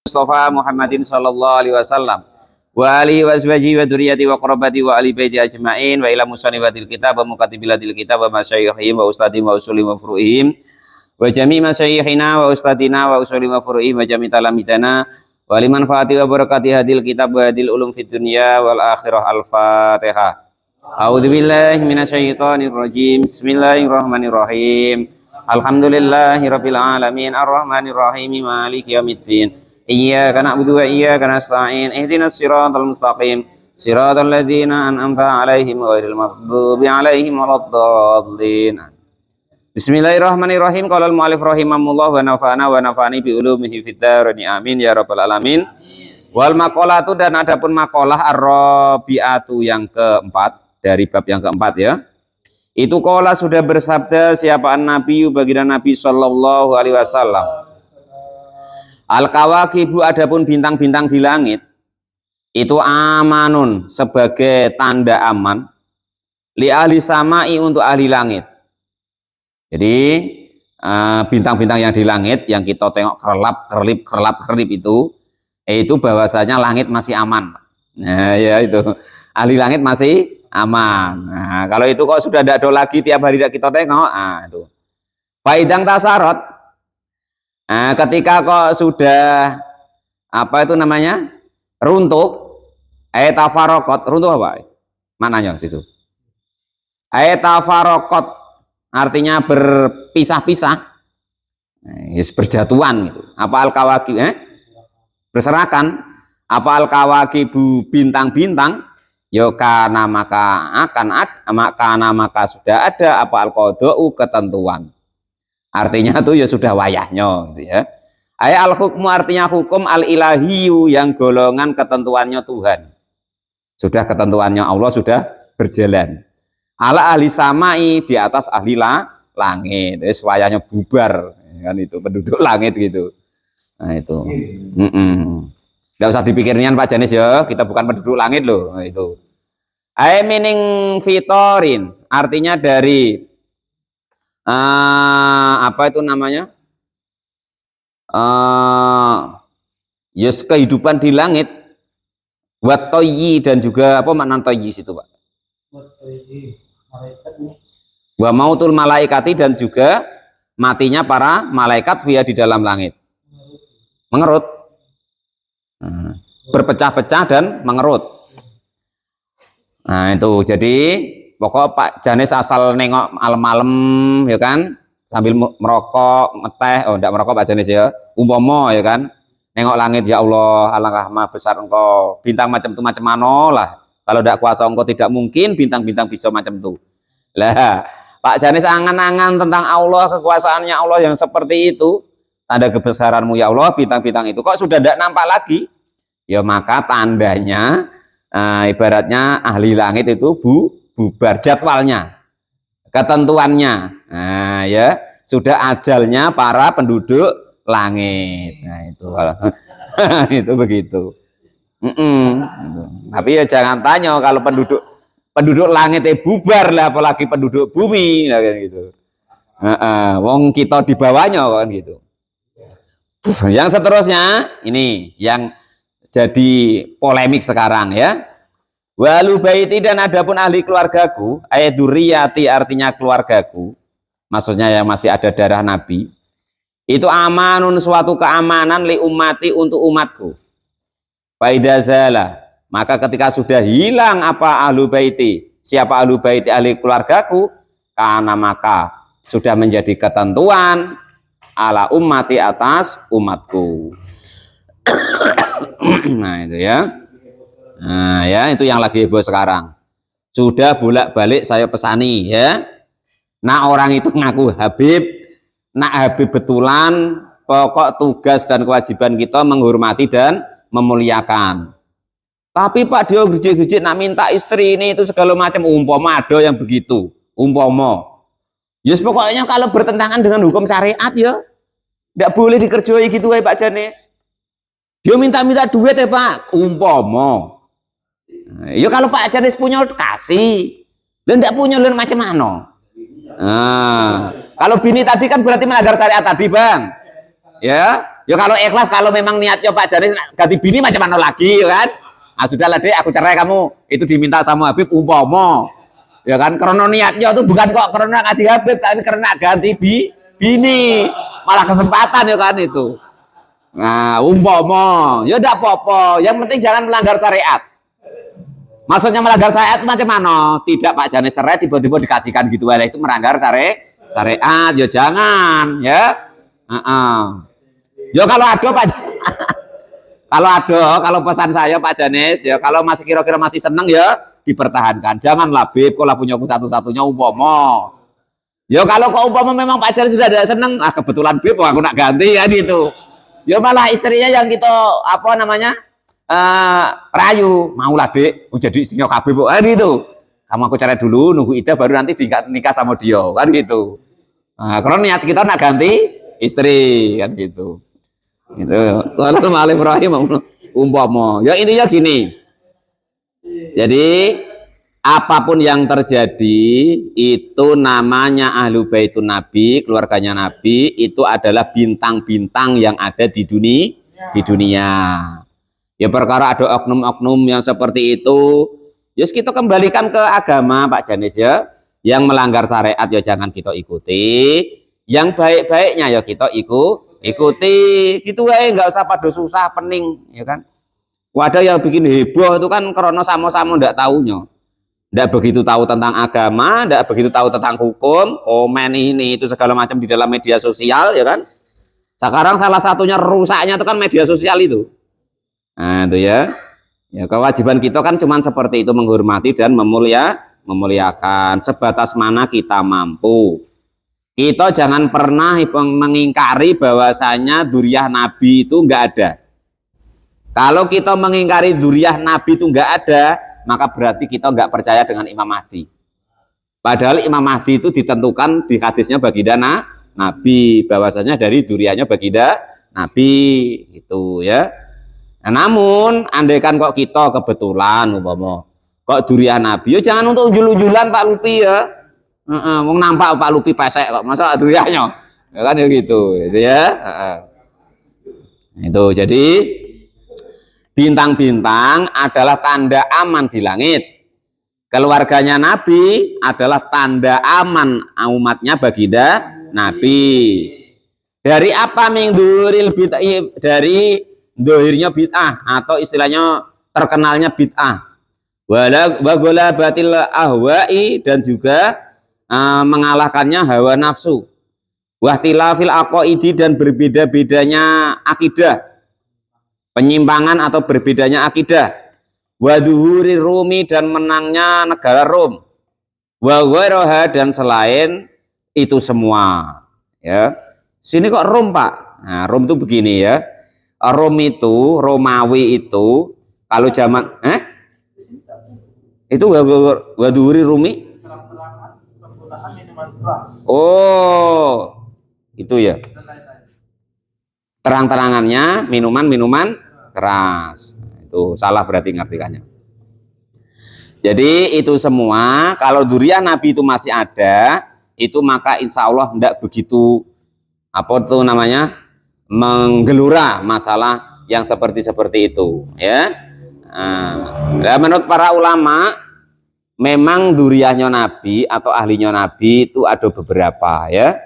Mustafa Muhammadin sallallahu alaihi wasallam wa alihi wa ashabihi wa dzurriyyati wa qurabati wa ali baiti ajmain wa ila musannifatil kitab wa mukatibilatil kitab wa masyayikhihim wa ustadihim wa usulim wa furu'ihim wa jami' masyayikhina wa ustadina wa usulim wa furu'ihim wa jami' talamidana wa liman fa'ati wa barakati hadil kitab wa hadil ulum fid dunya wal akhirah. Al-Fatihah. A'udzu billahi minasyaitonir rajim. Bismillahirrahmanirrahim. Alhamdulillahirabbil alamin arrahmanir rahim maliki yaumiddin. Iyyaka na'budu wa iyyaka nasta'in. Ihdinas siratal mustaqim. Siratal ladzina an'amta 'alaihim ghairil maghdubi 'alaihim waladdallin. Bismillahirrahmanirrahim. Qala al-mu'allif rahimahullah wa nafa'ana wa nafa'ani bi ulumihi fid dharain. Amin ya rabbal alamin. Wal maqalatu, dan adapun maqalah ar-rabi'atu yang keempat, dari bab yang keempat ya. Itu qala sudah bersabda siapa Nabi baginda Nabi sallallahu alaihi wasallam. Al-kawakibu, adapun bintang-bintang di langit itu amanun, sebagai tanda aman, li ahli samai, untuk ahli langit. Jadi bintang-bintang yang di langit yang kita tengok kerlap-kerlip itu bahwasanya langit masih aman. Nah ya, itu ahli langit masih aman. Nah, kalau itu kok sudah tidak ada lagi tiap hari kita tengok, itu faidang tasarot. Nah, ketika kok sudah apa itu namanya runtuh, tafarokot, runtuh apa maknanya itu? Tafarokot artinya berpisah-pisah, berjatuhan gitu. Apa al-kawakib? Berserakan. Apa al-kawakibu, bintang-bintang? Yo kana maka akan karena maka sudah ada apa al-qada'u, ketentuan. Artinya tuh ya sudah wayahnya gitu ya. Al-hukmu artinya hukum, al-ilahiyu yang golongan ketentuannya Tuhan. Sudah ketentuannya Allah sudah berjalan. Ala ahli samai, di atas ahli langit. Terus wayahnya bubar kan, itu penduduk langit gitu. Nah itu. Nggak usah dipikirnya Pak Janis ya, kita bukan penduduk langit loh. Nah, itu. Meaning fitorin, artinya dari apa itu namanya? Yes, kehidupan di langit. Watoyi, dan juga apa makna toyi situ Pak? Wa mautul malaikati, dan juga matinya para malaikat via di dalam langit. Mengerut. Berpecah-pecah dan mengerut. Nah itu, jadi pokok Pak Janis asal nengok malam-malam ya kan, sambil merokok, ngeteh, enggak merokok Pak Janis ya, umpama ya kan, nengok langit, ya Allah, alangkah maha besar engkau, bintang macam itu macam mana lah, kalau tidak kuasa engkau tidak mungkin bintang-bintang bisa macam itu lah. Pak Janis angan-angan tentang Allah, kekuasaannya Allah yang seperti itu, tanda kebesaranmu ya Allah, bintang-bintang itu kok sudah tidak nampak lagi, ya maka tandanya ibaratnya ahli langit itu bubar, jadwalnya, ketentuannya. Nah ya, sudah ajalnya para penduduk langit. Nah itu itu begitu. Tapi ya jangan tanya kalau penduduk langit bubar lah, apalagi penduduk bumi lah kan gitu. Wong kita di bawahnya kan gitu. Yang seterusnya ini yang jadi polemik sekarang ya. Walu baiti, dan adapun ahli keluargaku, dzurriyyati artinya keluargaku, maksudnya yang masih ada darah Nabi, itu amanun, suatu keamanan, li ummati, untuk umatku. Faidazala, maka ketika sudah hilang apa ahlu baiti, siapa ahlu baiti, ahli keluargaku, karena maka sudah menjadi ketentuan ala ummati, atas umatku. Nah itu ya. Nah ya, itu yang lagi heboh sekarang. Sudah bolak-balik saya pesani ya. Nah orang itu ngaku Habib, nak Habib betulan, pokok tugas dan kewajiban kita menghormati dan memuliakan. Tapi Pak dia gejik-gejik nak minta istri ini itu segala macam, umpama ada yang begitu, umpama. Yes, pokoknya kalau bertentangan dengan hukum syariat ya tidak boleh dikerjoi gitu ya Pak Janis. Dia minta-minta duit ya Pak, umpama. Ya kalau Pak Janis punya kasih, dan tidak punya dan macam mana? Nah, kalau bini tadi kan berarti melanggar syariat tadi Bang. Ya, ya kalau ikhlas, kalau memang niatnya Pak Janis ganti bini macam mana lagi, ya kan? Ah sudahlah dek, aku cerai kamu. Itu diminta sama Habib umpama. Ya kan, karena niatnya tuh bukan kok karena kasih Habib, tapi karena ganti bini. Malah kesempatan ya kan itu. Nah, umpama, ya udah apa-apa. Yang penting jangan melanggar syariat. Maksudnya melanggar syariat macam mana? Tidak Pak Janis cerai tiba-tiba dikasihkan gitu aja, itu melanggar syariat. Ya jangan, ya. Ya kalau ada Pak, kalau pesan saya Pak Janis, ya kalau masih kira-kira masih seneng ya dipertahankan. Janganlah Bib, kalau punya aku satu-satunya umpama. Ya kalau kok umpama memang Pak Janis sudah ada seneng, kebetulan Bib aku nak ganti ya gitu. Ya malah istrinya yang kita apa namanya rayu, maulah Dek, jadi istrinya KB Bu, gitu. Kamu aku cerai dulu, nunggu Ida baru nanti nikah sama dia, kan gitu. Nah, karena niat kita nak ganti istri, kan gitu. Gitu. Kalau Malik Ibrahim umpama, ya intinya gini. Jadi apapun yang terjadi itu namanya Ahlu Baitun Nabi, keluarganya Nabi, itu adalah bintang-bintang yang ada di dunia. Ya perkara ada oknum-oknum yang seperti itu, ya kita kembalikan ke agama Pak Janis ya. Yang melanggar syariat ya jangan kita ikuti, yang baik-baiknya ya kita ikuti gitu wae, nggak usah pada susah pening ya kan. Wadah yang bikin heboh itu kan karena sama-sama ndak tahunya, ndak begitu tahu tentang agama, ndak begitu tahu tentang hukum, komen ini itu segala macam di dalam media sosial ya kan. Sekarang salah satunya rusaknya itu kan media sosial itu. Nah itu ya, ya kewajiban kita kan cuman seperti itu, menghormati dan memuliakan sebatas mana kita mampu. Kita jangan pernah mengingkari bahwasanya dzurriyyah Nabi itu enggak ada. Kalau kita mengingkari dzurriyyah Nabi itu enggak ada, maka berarti kita enggak percaya dengan Imam Mahdi. Padahal Imam Mahdi itu ditentukan di hadisnya baginda Nabi, bahwasanya dari dzurriyyahnya baginda Nabi itu ya. Nah, namun andaikan kok kita kebetulan umpama kok dzurriyyah Nabi, ya jangan untuk ujul-ujulan Pak Lupi ya. Wong nampak Pak Lupi pesek kok, masa dzurriyyahnya, ya kan ya gitu ya. Itu jadi bintang-bintang adalah tanda aman di langit. Keluarganya Nabi adalah tanda aman umatnya baginda Nabi. Dari apa mingduril bid'ah, dari dohirnya bid'ah atau istilahnya terkenalnya bid'ah. Wala batil ahwa'i, dan juga mengalahkannya hawa nafsu, wahtilafil aqaidi, dan berbeda-bedanya akidah, penyimpangan atau berbedanya akidah, waduhuri Rumi, dan menangnya negara Rom, wa ghairoha, dan selain itu semua ya. Sini kok Rom Pak? Nah Rom itu begini ya, Rom itu Romawi itu kalau zaman itu waduhuri Rumi. Oh, itu ya. Terang-terangannya minuman keras. Itu salah berarti ngartikannya. Jadi itu semua kalau dzurriyyah Nabi itu masih ada, itu maka insya Allah tidak begitu apa itu namanya menggelura masalah yang seperti itu ya. Nah, menurut para ulama memang dzurriyyahnya Nabi atau ahlinya Nabi itu ada beberapa ya.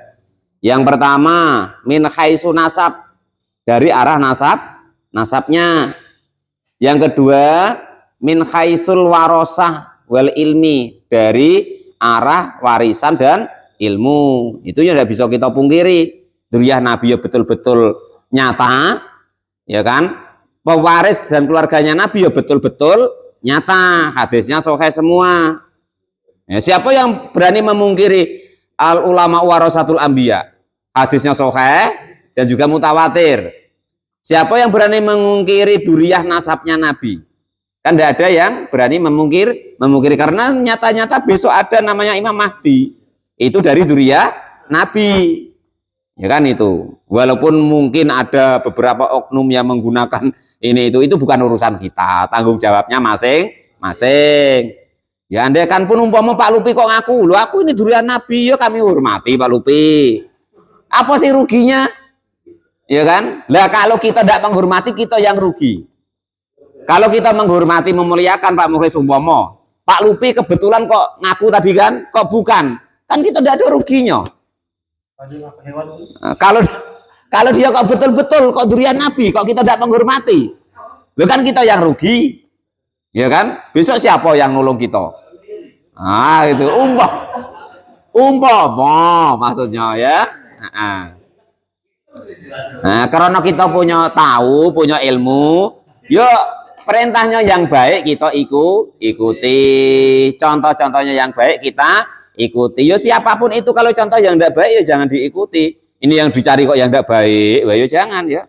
Yang pertama min khaisu nasab, dari arah nasabnya. Yang kedua min khaisul warosah wal ilmi, dari arah warisan dan ilmu. Itu ya tidak bisa kita pungkiri, dzurriyyah Nabi ya betul-betul nyata ya kan. Pewaris dan keluarganya Nabi ya betul-betul nyata, hadisnya sahih semua. Ya, siapa yang berani memungkiri al ulama warasatul anbiya, hadisnya sahih dan juga mutawatir. Siapa yang berani memungkiri dzurriyyah nasabnya Nabi? Kan tidak ada yang berani memungkiri karena nyata-nyata besok ada namanya Imam Mahdi, itu dari dzurriyyah Nabi. Ya kan itu. Walaupun mungkin ada beberapa oknum yang menggunakan ini itu bukan urusan kita, tanggung jawabnya masing-masing. Ya andai kan pun umpama Pak Lupi kok ngaku, loh aku ini dzurriyyah Nabi, ya kami hormati Pak Lupi. Apa sih ruginya? Ya kan? Lah kalau kita tidak menghormati, kita yang rugi. Kalau kita menghormati, memuliakan Pak Mukhlis Umpomo, Pak Lupi kebetulan kok ngaku tadi kan, kok bukan, kan kita tidak ada ruginya. Kalau kalau dia kok betul-betul kok durian Nabi, kok kita tidak menghormati, lo kan kita yang rugi, ya kan? Besok siapa yang nolong kita? Ah itu umpama maksudnya ya. Nah, karena kita punya tahu, punya ilmu, yuk perintahnya yang baik kita ikuti, contoh-contohnya yang baik kita ikuti. Yo siapapun itu kalau contoh yang tidak baik ya jangan diikuti. Ini yang dicari kok yang tidak baik, ya jangan ya.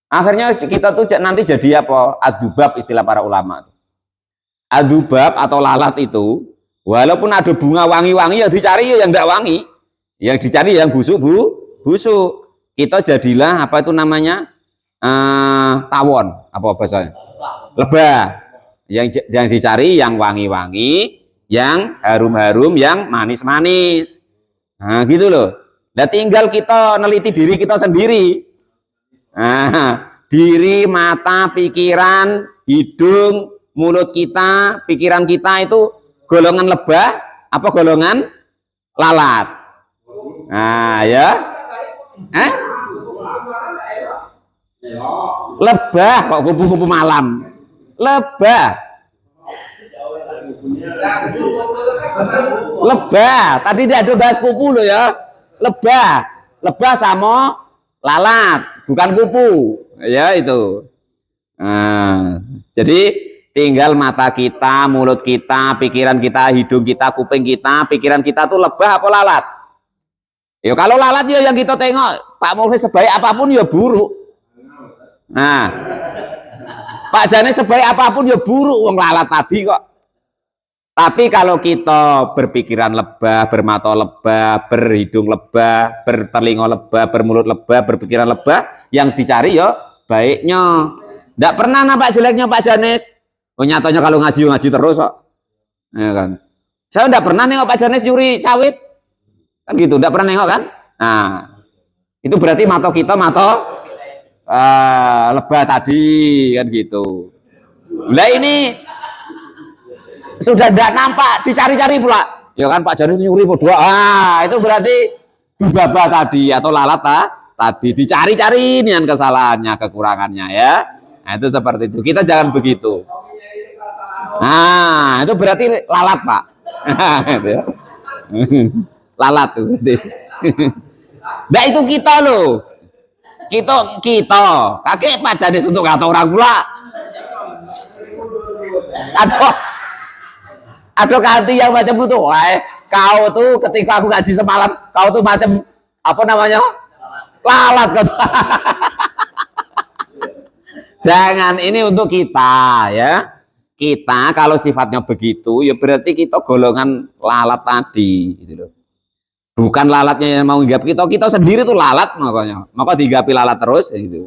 Akhirnya kita tuh nanti jadi apa? Adubab istilah para ulama. Adubab atau lalat itu, walaupun ada bunga wangi-wangi ya dicari ya yang tidak wangi, yang dicari yang busuk. Kita jadilah apa itu namanya tawon, apa bahasanya? Lebah. Yang dicari yang wangi-wangi, yang harum-harum, yang manis-manis. Nah, gitu loh. Nah, tinggal kita neliti diri kita sendiri. Nah, diri, mata, pikiran, hidung, mulut kita, pikiran kita itu golongan lebah apa golongan lalat? Nah, ya. Lebah kok kupu-kupu malam. Lebah. Tadi dia ada bahas kupu loh ya. Lebah sama lalat, bukan kupu. Ya itu. Nah, jadi tinggal mata kita, mulut kita, pikiran kita, hidung kita, kuping kita, pikiran kita tuh lebah apa lalat? Ya kalau lalat ya yang kita tengok, Pak Mukhlis sebaik apapun ya buruk. Nah, Pak Jani sebaik apapun ya buruk wong lalat tadi kok. Tapi kalau kita berpikiran lebah, bermata lebah, berhidung lebah, bertelinga lebah, bermulut lebah, berpikiran lebah, yang dicari ya baiknya. Tidak pernah nampak jeleknya Pak Janis. Oh, nyatanya kalau ngaji terus kok. Ya kan. Saya tidak pernah nengok Pak Janis nyuri sawit. Kan gitu, tidak pernah nengok kan? Nah, itu berarti mata kita lebah tadi kan gitu. Lah ini sudah tidak nampak, dicari-cari pula. Ya kan Pak Janis nyuri berdua. Itu berarti dubaba tadi atau lalat tadi dicari-cari nian kesalahannya, kekurangannya ya. Nah, itu seperti itu. Kita jangan begitu. Nah, itu berarti lalat, Pak. Lalat itu berarti. Nah, itu kita loh. Kita kakek Pak Janis untuk kata orang pula. Aduh ganti yang macam itu. Kau tuh ketika aku ngaji semalam, kau tuh macam apa namanya? Lalat kau. Jangan, ini untuk kita ya. Kita kalau sifatnya begitu ya berarti kita golongan lalat tadi gitu loh. Bukan lalatnya yang mau hinggap kita sendiri tuh lalat makanya. Maka digapi lalat terus gitu.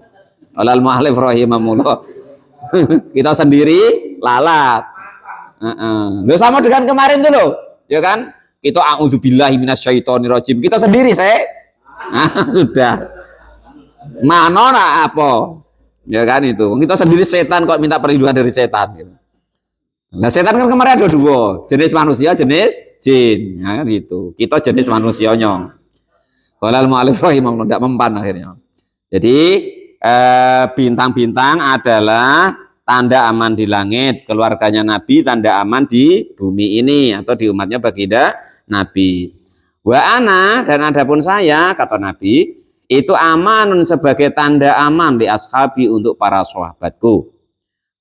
Alal mu'alif rahimahullah. Kita sendiri lalat. Loh sama dengan kemarin tuh loh, ya kan? Kita a'udzubillahi minasyaitonirrajim. Kita sendiri sudah. Mana apa? Ya kan itu. Kita sendiri setan kok minta perlindungan dari setan gitu. Nah, setan kan kemarin ada dua, jenis manusia, jenis jin. Nah, gitu. Kita jenis manusianya. Walal mu'alif rahimahullah tidak mempan akhirnya. Jadi bintang-bintang adalah tanda aman di langit, keluarganya Nabi tanda aman di bumi ini atau di umatnya baginda Nabi. Wa ana dan adapun saya kata Nabi itu amanun sebagai tanda aman di ashabi untuk para sahabatku.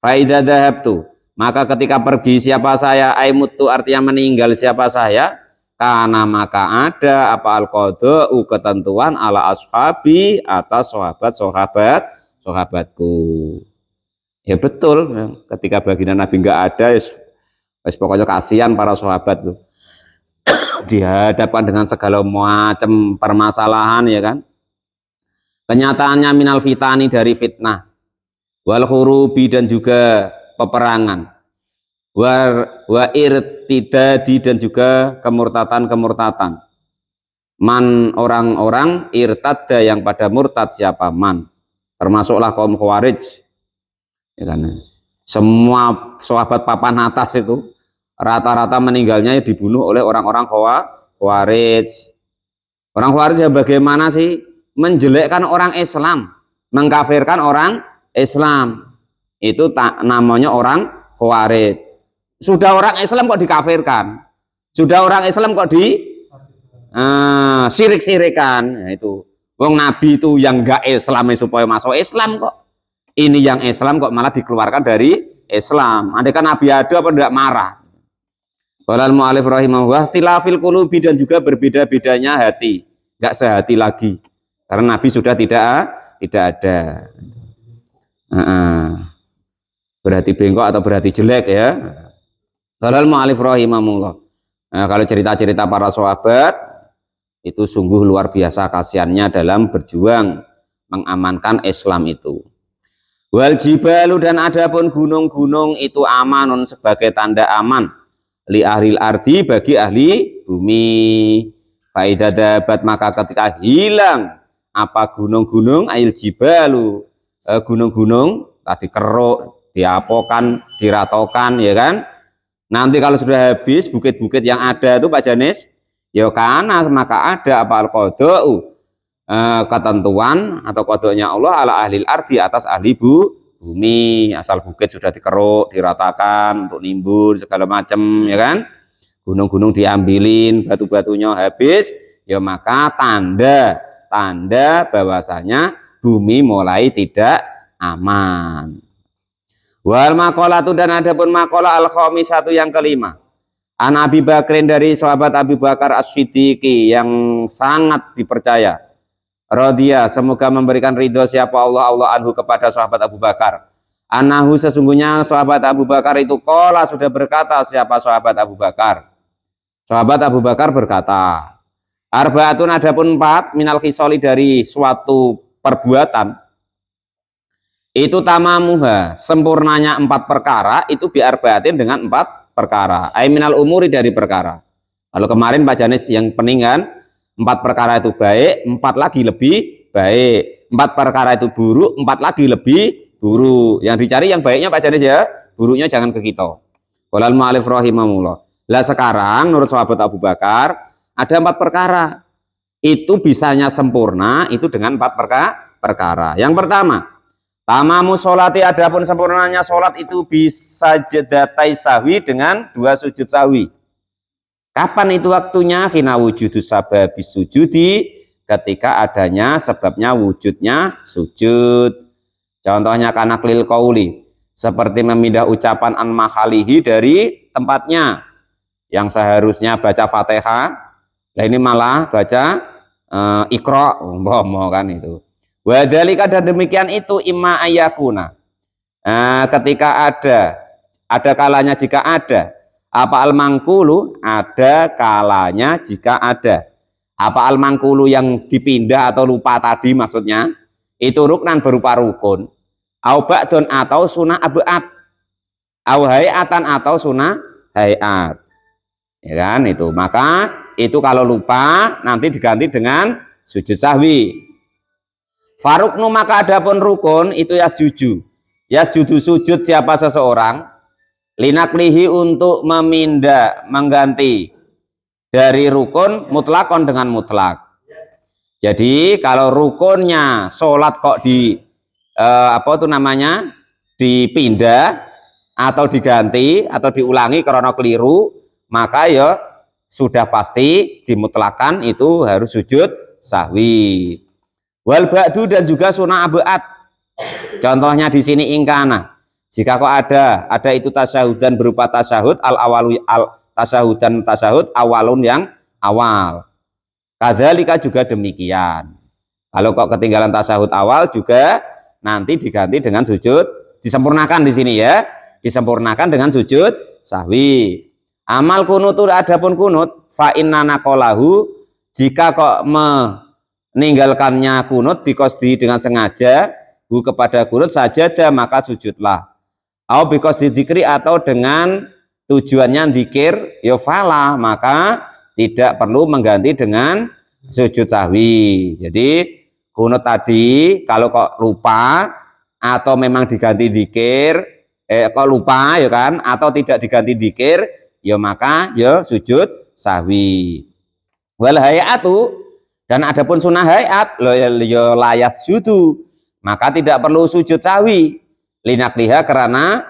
Fa idza dhahabtu maka ketika pergi siapa saya aimutu artinya meninggal siapa saya karena maka ada apa al-qada'u ketentuan ala ashabi atas sahabatku. Ya betul, ketika baginda Nabi nggak ada, pokoknya kasihan para sahabat tuh. Dihadapkan dengan segala macam permasalahan ya kan. Kenyataannya minal fitani dari fitnah, wal hurubi dan juga peperangan, wa irtidadi dan juga kemurtatan. man orang-orang irtadda yang pada murtad siapa man, termasuklah kaum Khawarij, ya kan. Semua sahabat papan atas itu rata-rata meninggalnya dibunuh oleh orang-orang Khawarij. Orang Khawarij ya bagaimana sih? Menjelekkan orang Islam, mengkafirkan orang Islam. Itu namanya orang Khawarij. Sudah orang Islam kok dikafirkan? Sudah orang Islam kok sirik-sirikan? Nah, itu. Wong Nabi itu yang enggak Islam supaya masuk Islam kok. Ini yang Islam kok malah dikeluarkan dari Islam. Andai kan Nabi ada apa enggak marah? Qala al-mu'allif rahimahullah, tilafil qulubi, dan juga berbeda-bedanya hati. Enggak sehati lagi. Karena Nabi sudah tidak ada. Berarti bengkok atau berarti jelek ya. Qala al-mu'allif rahimahullah. Nah, kalau cerita-cerita para sahabat itu sungguh luar biasa kasihannya dalam berjuang mengamankan Islam itu. Wal jibalu, dan adapun gunung-gunung itu amanun, sebagai tanda aman, li ahlil ardi, bagi ahli bumi. Faidadabat, maka ketika hilang apa gunung-gunung, ail jibalu, gunung-gunung tadi keruk, diapokan, diratokan, ya kan. Nanti kalau sudah habis bukit-bukit yang ada itu Pak Janis, ya karena maka ada apa al-qada'u, ketentuan atau kodoknya Allah ala ahlil ardi, atas ahli bumi. Asal bukit sudah dikeruk, diratakan untuk nimbun segala macam, ya kan. Gunung-gunung diambilin, batu-batunya habis, ya maka tanda bahwasanya bumi mulai tidak aman. Wal maqalatu, dan adapun maqalah al-khamisatu yang kelima, an Abi Bakrin, dari sahabat Abu Bakar As-Siddiqi yang sangat dipercaya, radhiya, semoga memberikan ridho siapa Allah anhu kepada sahabat Abu Bakar. Anahu, sesungguhnya sahabat Abu Bakar itu qala, sudah berkata. Siapa sahabat Abu Bakar? Sahabat Abu Bakar berkata, arbaatun, adapun 4, minal khisoli, dari suatu perbuatan, itu tamamuha, sempurnanya 4 perkara, itu biarbaatin, dengan 4 perkara. Ai minal umuri, dari perkara. Kalau kemarin Pak Janis yang peningan, 4 perkara itu baik, 4 lagi lebih baik. 4 perkara itu buruk, 4 lagi lebih buruk. Yang dicari yang baiknya Pak Janis ya, buruknya jangan ke kita. Qala al-mu'allif rahimahullah. Lah sekarang menurut sahabat Abu Bakar ada 4 perkara. Itu bisanya sempurna itu dengan 4 perkara. Yang pertama, tamamu sholati, adapun sempurnanya sholat itu bisa jedatai sahwi, dengan 2 sujud sahwi. Kapan itu waktunya? Hina wujudus sababis sujudi, ketika adanya sebabnya wujudnya sujud. Contohnya kanaklil qauli, seperti memindah ucapan an mahalihi, dari tempatnya. Yang seharusnya baca Fatihah, nah ini malah baca Iqra, kan itu. Wadzalika, dan demikian itu imma ayakuna, ketika ada kalanya jika ada, apa al-mangkulu, ada kalanya jika ada, apa al-mangkulu yang dipindah atau lupa tadi maksudnya, itu ruknan berupa rukun, au ba'dun, atau sunah abad, au hayatan, atau sunah hayat, ya kan itu. Maka itu kalau lupa nanti diganti dengan sujud sahwi. Faruknu, maka adapun rukun itu yasjudu sujud siapa seseorang, linaklihi, untuk mengganti dari rukun mutlakon dengan mutlak. Jadi kalau rukunnya sholat kok dipindah atau diganti atau diulangi karena keliru, maka ya sudah pasti dimutlakan itu harus sujud sahwi. Wal ba'du, dan juga sunah abad. Contohnya di sini ingkana, jika kok ada itu tasyahudan berupa tasyahud tasyahud awalun, yang awal. Kadzalika, juga demikian. Kalau kok ketinggalan tasyahud awal juga nanti diganti dengan sujud, disempurnakan di sini ya, disempurnakan dengan sujud sahwi. Amal kunut, adapun kunut, fa inna naqalahu, jika kok meninggalkannya kunut bikosdi, dengan sengaja, kepada kunut sajadah, maka sujudlah. Au bikosdi dzikri, atau dengan tujuannya dzikir, ya fala, maka tidak perlu mengganti dengan sujud sahwi. Jadi kunut tadi kalau kok lupa atau memang diganti dzikir, kok lupa ya kan, atau tidak diganti dzikir, ya maka ya sujud sahwi. Wal hayatu, dan adapun sunnah hayat ya layat sudu, maka tidak perlu sujud sahwi linakliha karena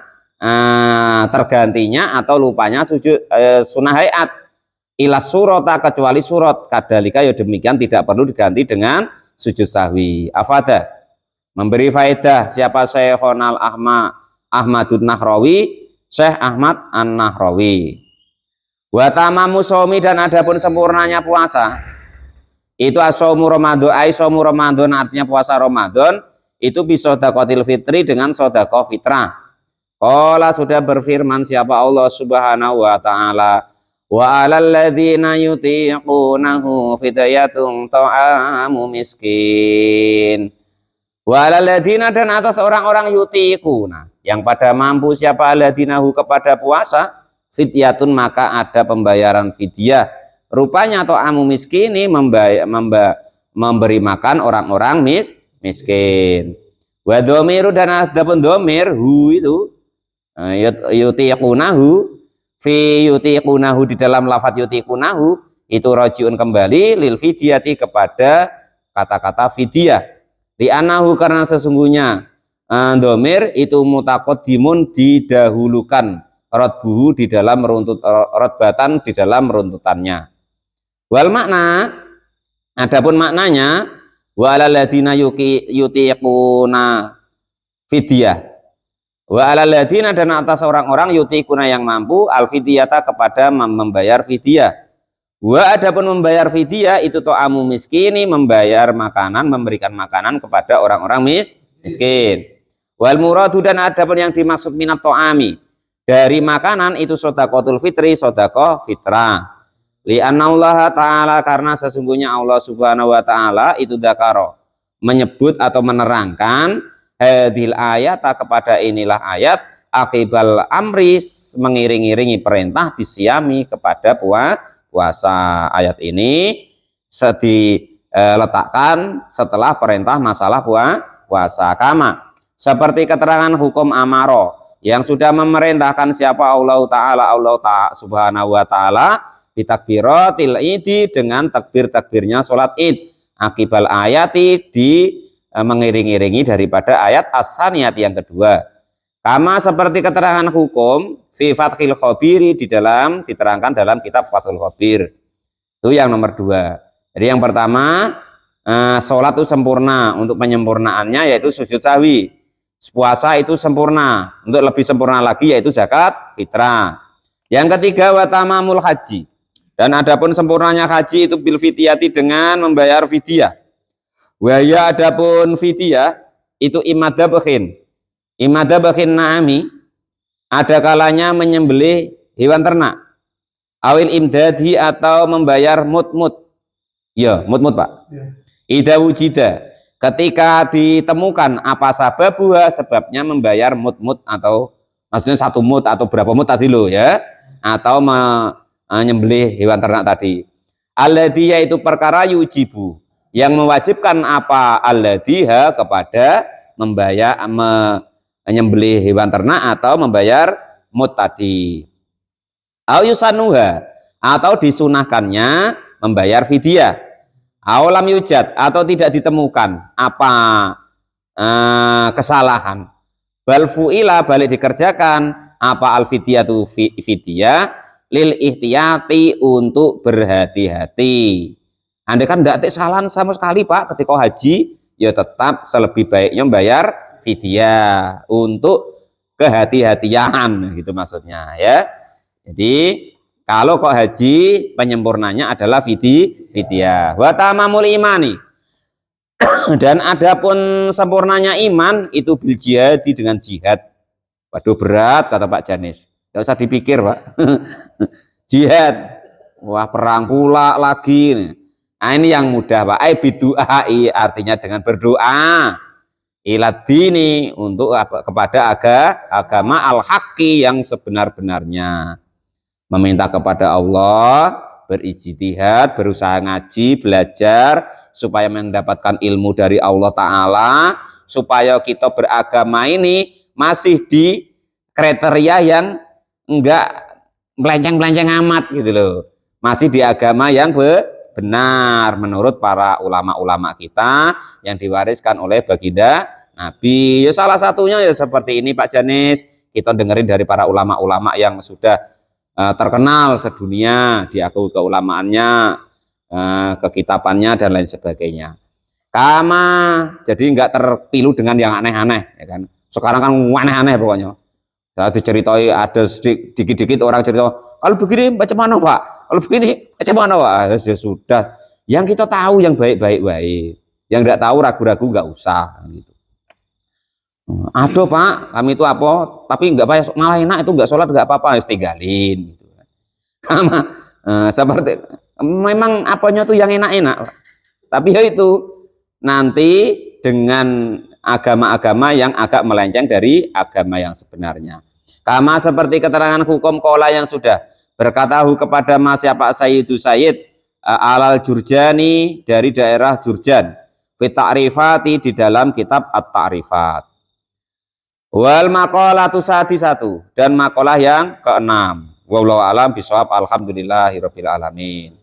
tergantinya atau lupanya sujud sunnah hayat ilas surata kecuali surat kadalika ya demikian tidak perlu diganti dengan sujud sahwi. Afada memberi faedah siapa Syekhonal Ahmadun Nahrawi, Syekh Ahmad An-Nahrawi. Wa tamamu shaumi, dan adapun sempurnanya puasa itu as-shaumu Ramadan, shaumu Ramadan artinya puasa Ramadan itu bisa sedaqatil fitri dengan sedekah fitrah. Qala sudah berfirman siapa Allah Subhanahu wa taala, wa 'alal ladzina yutiqunahu fidyatun ta'amu miskin. Wa 'alal ladzina, dan atas orang-orang yutiquna yang pada mampu siapa alladzinahu kepada puasa, fidyatun maka ada pembayaran fidyah. Rupanya ta'amu miskini memberi makan orang-orang miskin. Wa dhamiru, dan adapun dhamir hu itu yutiqunahu fi yutiqunahu di dalam lafaz yutiqunahu itu rajiun kembali lil fidyati kepada kata-kata fidyah. Li anahu karena sesungguhnya dhamir itu mutaqaddimun didahulukan radbuhu di dalam runtut radbatan di dalam runtutannya. Wal makna adapun maknanya wa alal ladina yutiquna fidyah. Wa alal ladina, dan atas orang-orang yutiquna yang mampu al fidyata kepada membayar fidyah. Wa adapun membayar fidyah itu ta'amu miskini membayar makanan, memberikan makanan kepada orang-orang miskin. Wal muradu, dan adapun yang dimaksud minat ta'ami dari makanan itu sedaqatul fitri, sedekah fitrah. Li annallaha ta'ala karena sesungguhnya Allah Subhanahu wa taala itu dzakara menyebut atau menerangkan hadil ayat kepada inilah ayat akibal amris mengiring-iringi perintah bisyami kepada puasa. Ayat ini diletakkan setelah perintah masalah puasa kama seperti keterangan hukum amaro yang sudah memerintahkan siapa Allah Ta'ala Subhanahu wa taala bitakbiratil idi dengan takbir-takbirnya sholat id akibal ayati mengiring-iringi daripada ayat as-saniyat yang kedua. Kama seperti keterangan hukum fi fathil khabiri di dalam diterangkan dalam kitab Fathul Khabir. Itu yang nomor 2. Jadi yang pertama sholat itu sempurna, untuk penyempurnaannya yaitu sujud sahwi. Puasa itu sempurna, untuk lebih sempurna lagi yaitu zakat fitrah. Yang ketiga wa tamamul haji. Dan adapun sempurnanya haji itu bil fidyati dengan membayar fidyah. Waya adapun fidyah itu imadabkhin na'ami, ada kalanya menyembelih hewan ternak. Awil imdadi atau membayar mut-mut. Ya, mut-mut Pak. Ya. Ida wujida, ketika ditemukan apa sababuha sebabnya membayar mut-mut atau maksudnya 1 mut atau berapa mut tadi loh ya. Atau menyembelih hewan ternak tadi. Alladhi yaitu perkara yujibu yang mewajibkan apa alladhiha kepada membayar menyembelih hewan ternak atau membayar mut tadi. Au yusanuha atau disunahkannya membayar fidyah. Aulam yujad atau tidak ditemukan apa kesalahan. Bal fu'ila balik dikerjakan apa al fidyatu fidyah lil ihtiyati untuk berhati-hati. Anda kan tidak kesalahan sama sekali Pak ketika haji, ya tetap selebih baiknya membayar fidyah untuk kehati-hatian gitu maksudnya ya. Jadi kalau kok haji penyempurnanya adalah fidyah. Wa tamamul imani. Dan adapun sempurnanya iman itu bil jihadi dengan jihad. Waduh berat kata Pak Janis. Tidak usah dipikir Pak. Jihad. Wah perang pula lagi. Nah, ini yang mudah Pak. Ai bidu'ai artinya dengan berdoa. Ilad dini untuk kepada agama al-haqqi yang sebenar-benarnya. Meminta kepada Allah berijtihad, berusaha ngaji, belajar supaya mendapatkan ilmu dari Allah Ta'ala, supaya kita beragama ini masih di kriteria yang enggak melenceng-melenceng amat gitu loh, masih di agama yang benar menurut para ulama-ulama kita yang diwariskan oleh baginda Nabi. Ya salah satunya ya seperti ini Pak Janis, kita dengerin dari para ulama-ulama yang sudah terkenal sedunia, diakui keulamaannya, kekitabannya dan lain sebagainya. Kama, jadi nggak terpilu dengan yang aneh-aneh, ya kan? Sekarang kan aneh-aneh pokoknya. Saya diceritai ada dikit-dikit orang cerita, kalau begini macam mana Pak? Kalau begini macam mana Pak? Ya sudah, yang kita tahu yang baik-baik baik, yang nggak tahu ragu-ragu nggak usah. Gitu. Aduh Pak, kami itu apa? Tapi nggak bayar, malah enak itu nggak sholat nggak apa-apa, harus tinggalin. Gitu. Sama seperti memang apanya tuh yang enak-enak, tapi ya itu nanti dengan agama-agama yang agak melenceng dari agama yang sebenarnya. Kama seperti keterangan hukum kola yang sudah berkatahu kepada Mas siapa Sayyidu Sayyid Alal Jurjani dari daerah Jurjan fit ta'rifati di dalam kitab At-Ta'rifat. Wal maqalatu sadisatu dan makalah yang keenam. Wallahu alam bisawab, alhamdulillahirabbil alamin.